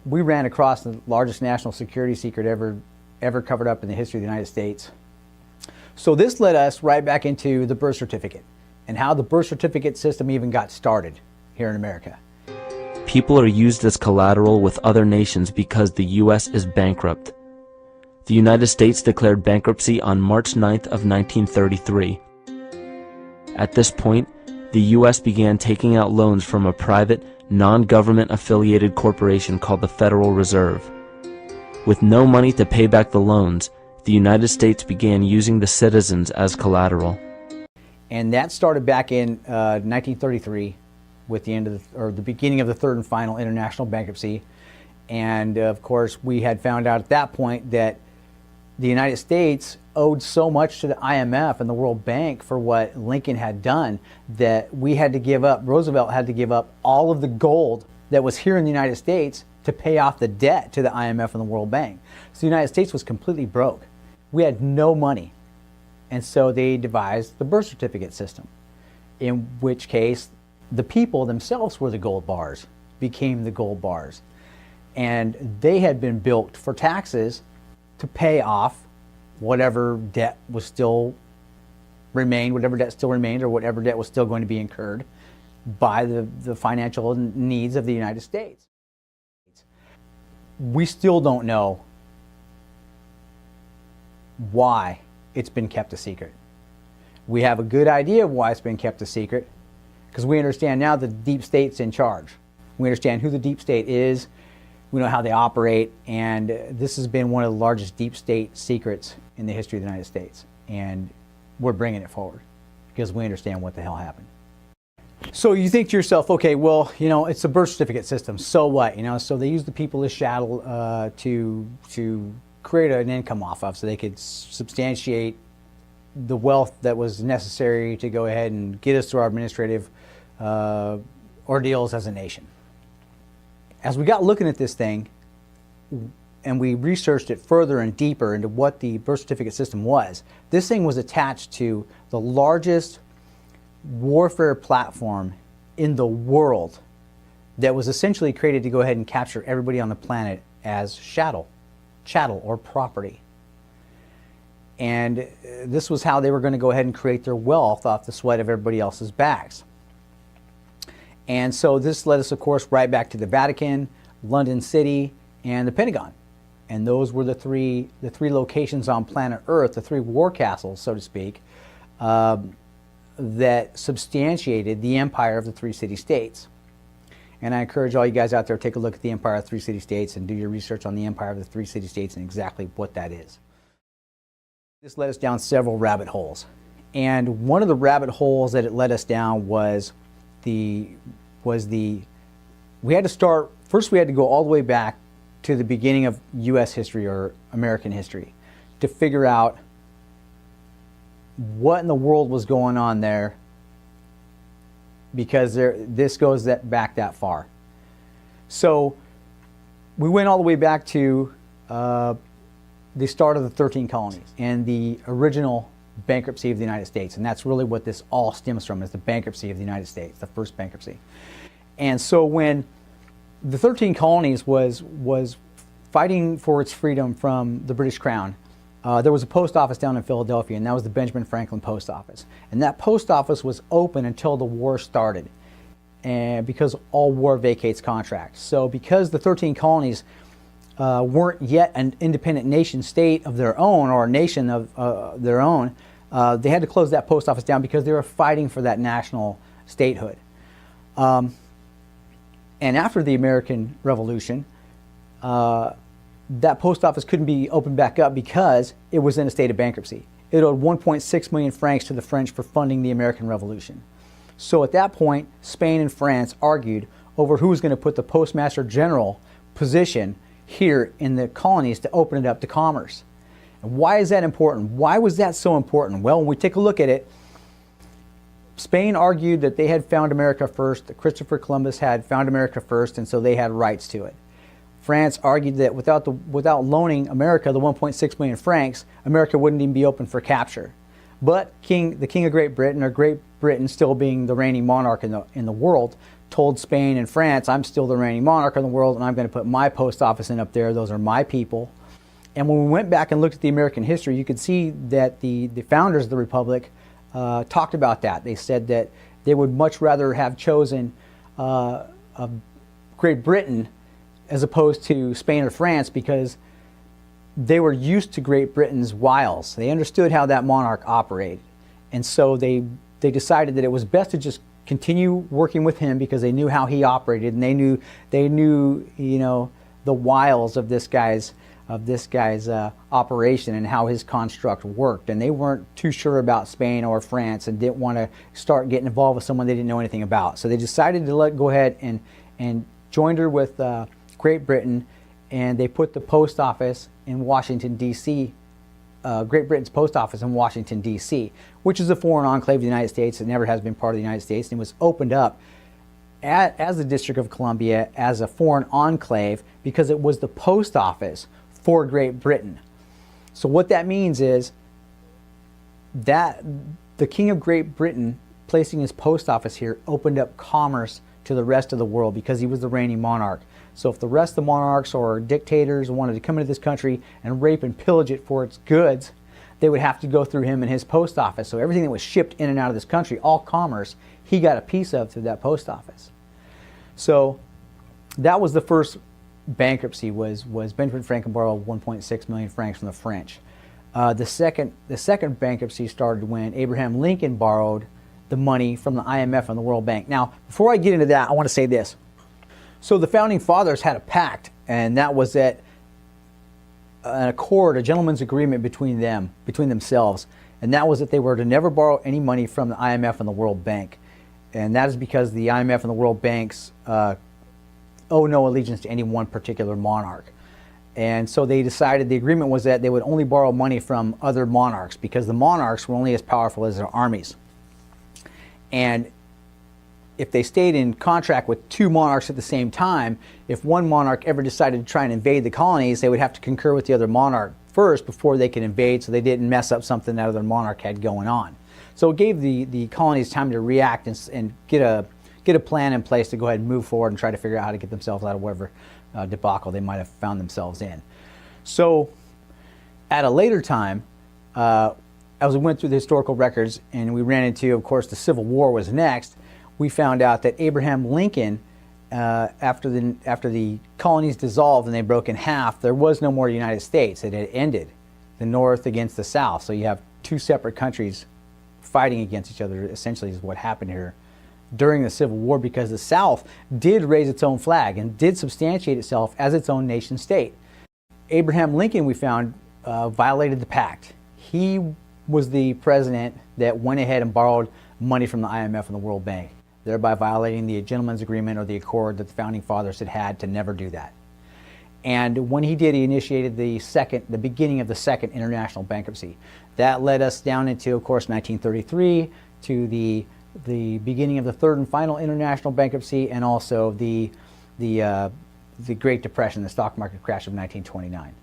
we ran across the largest national security secret ever covered up in the history of the United States. So this led us right back into the birth certificate and how the birth certificate system even got started here in America. People are used as collateral with other nations because the U.S. is bankrupt. The United States declared bankruptcy on March 9th of 1933. At this point, the U.S. began taking out loans from a private, non-government affiliated corporation called the Federal Reserve. With no money to pay back the loans, the United States began using the citizens as collateral. And that started back in 1933 with the end of the beginning of the third and final international bankruptcy. And of course, we had found out at that point that the United States owed so much to the IMF and the World Bank for what Lincoln had done that we had to give up, Roosevelt had to give up all of the gold that was here in the United States to pay off the debt to the IMF and the World Bank. So the United States was completely broke. We had no money. And so they devised the birth certificate system, in which case the people themselves were the gold bars, became the gold bars. And they had been built for taxes to pay off whatever debt was still remained, whatever debt still remained, or whatever debt was still going to be incurred by the financial needs of the United States. We still don't know why it's been kept a secret. We have a good idea of why it's been kept a secret because we understand now the deep state's in charge. We understand who the deep state is, we know how they operate, and this has been one of the largest deep state secrets in the history of the United States. And we're bringing it forward because we understand what the hell happened. So you think to yourself, okay, well, you know, it's a birth certificate system, so what? You know, so they use the people as chattel to create an income off of so they could substantiate the wealth that was necessary to go ahead and get us through our administrative ordeals as a nation. As we got looking at this thing and we researched it further and deeper into what the birth certificate system was, this thing was attached to the largest warfare platform in the world that was essentially created to go ahead and capture everybody on the planet as chattel or property. And this was how they were going to go ahead and create their wealth off the sweat of everybody else's backs. And so this led us, of course, right back to the Vatican, London City, and the Pentagon. And those were the three locations on planet Earth, the three war castles, so to speak, that substantiated the empire of the three city-states. And I encourage all you guys out there to take a look at the empire of the three city-states and do your research on the empire of the three city-states and exactly what that is. This led us down several rabbit holes. And one of the rabbit holes that it led us down was we had to start, first we had to go all the way back to the beginning of U.S. history or American history to figure out what in the world was going on there, because this goes back that far. So we went all the way back to the start of the 13 colonies and the original bankruptcy of the United States. And that's really what this all stems from, is the bankruptcy of the United States, the first bankruptcy. And so when the 13 colonies was fighting for its freedom from the British Crown, there was a post office down in Philadelphia, and that was the Benjamin Franklin Post Office. And that post office was open until the war started, and because all war vacates contracts. So because the 13 colonies weren't yet an independent nation state of their own, or a nation of their own, they had to close that post office down because they were fighting for that national statehood. And after the American Revolution, that post office couldn't be opened back up because it was in a state of bankruptcy. It owed 1.6 million francs to the French for funding the American Revolution. So at that point, Spain and France argued over who was going to put the Postmaster General position here in the colonies to open it up to commerce. And why is that important? Why was that so important? Well, when we take a look at it, Spain argued that they had found America first, that Christopher Columbus had found America first, and so they had rights to it. France argued that without loaning America the 1.6 million francs, America wouldn't even be open for capture. But the King of Great Britain, or Great Britain still being the reigning monarch in the world, told Spain and France, I'm still the reigning monarch in the world, and I'm going to put my post office in up there. Those are my people. And when we went back and looked at the American history, you could see that the founders of the Republic talked about that. They said that they would much rather have chosen Great Britain as opposed to Spain or France, because they were used to Great Britain's wiles. They understood how that monarch operated. And so they decided that it was best to just continue working with him, because they knew how he operated, and they knew the wiles of this guy's operation and how his construct worked. And they weren't too sure about Spain or France and didn't want to start getting involved with someone they didn't know anything about. So they decided to go ahead and joined her with Great Britain, and they put the post office in Washington, D.C., Great Britain's post office in Washington, D.C., which is a foreign enclave of the United States. It never has been part of the United States, and it was opened up as the District of Columbia as a foreign enclave because it was the post office for Great Britain. So what that means is that the King of Great Britain placing his post office here opened up commerce to the rest of the world because he was the reigning monarch. So if the rest of the monarchs or dictators wanted to come into this country and rape and pillage it for its goods, they would have to go through him and his post office. So everything that was shipped in and out of this country, all commerce, he got a piece of through that post office. So that was the first bankruptcy, was Benjamin Franklin borrowed 1.6 million francs from the French. The second bankruptcy started when Abraham Lincoln borrowed the money from the IMF and the World Bank. Now, before I get into that, I want to say this. So the Founding Fathers had a pact, and that was that an accord, a gentleman's agreement between themselves, and that was that they were to never borrow any money from the IMF and the World Bank. And that is because the IMF and the World Banks owe no allegiance to any one particular monarch. And so they decided, the agreement was that they would only borrow money from other monarchs, because the monarchs were only as powerful as their armies. And if they stayed in contract with two monarchs at the same time, if one monarch ever decided to try and invade the colonies, they would have to concur with the other monarch first before they could invade, so they didn't mess up something that other monarch had going on. So it gave the colonies time to react and get a plan in place to go ahead and move forward and try to figure out how to get themselves out of whatever debacle they might have found themselves in. So at a later time, as we went through the historical records and we ran into, of course, the Civil War was next, we found out that Abraham Lincoln, after the colonies dissolved and they broke in half, there was no more United States. It had ended, the North against the South. So you have two separate countries fighting against each other, essentially, is what happened here during the Civil War, because the South did raise its own flag and did substantiate itself as its own nation state. Abraham Lincoln, we found, violated the pact. He was the president that went ahead and borrowed money from the IMF and the World Bank, thereby violating the gentleman's agreement or the accord that the Founding Fathers had to never do that. And when he did, he initiated the beginning of the second international bankruptcy. That led us down into, of course, 1933 to the beginning of the third and final international bankruptcy, and also the Great Depression, the stock market crash of 1929.